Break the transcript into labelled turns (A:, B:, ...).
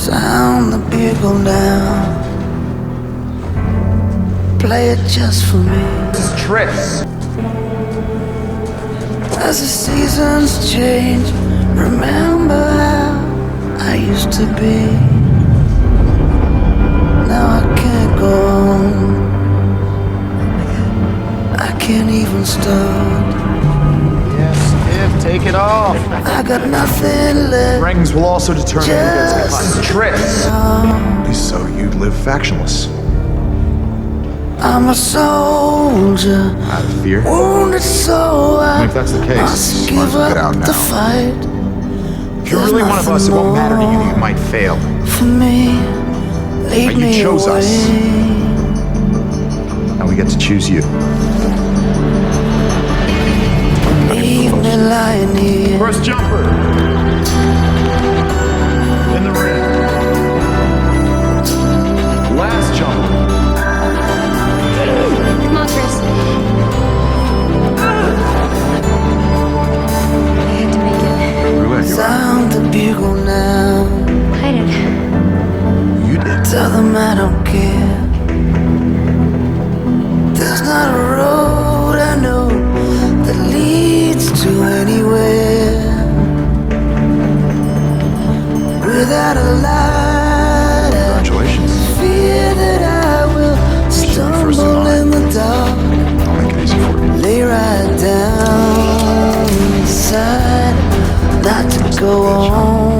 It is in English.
A: Sound the bugle now. Play it just for me.
B: This is Tris.
A: As the seasons change, remember how I used to be. Now I can't go on. I can't even start.
B: Yes, take it off.
A: I got nothing left.
B: Rankings will also determine who gets cut.
A: Just
B: Tris.
C: So you live factionless.
A: I'm a soldier,
C: Out of fear?
A: wounded so I
C: If that's the case,
A: must
C: you might as
A: give
C: well get out
A: up the
C: now.
A: fight.
B: If you're really one of us, it won't matter to you that you might fail.
A: For me, lead
C: But you
A: me
C: chose
A: away.
C: us. Now we get to choose you.
A: Leave me lying here.
B: First jumper. In the ring. Last jumper.
D: Come on, Chris. I had to make it.
C: We're glad you are.
A: Sound the bugle now.
D: I did.
C: You did.
A: Tell them I don't care. There's not a road I know that leads to anywhere without a light.
C: Congratulations.
A: Fear that I will
C: First in
A: stumble
C: line.
A: in the dark.
C: I'll make it easy for you.
A: Lay right down inside, not to go on.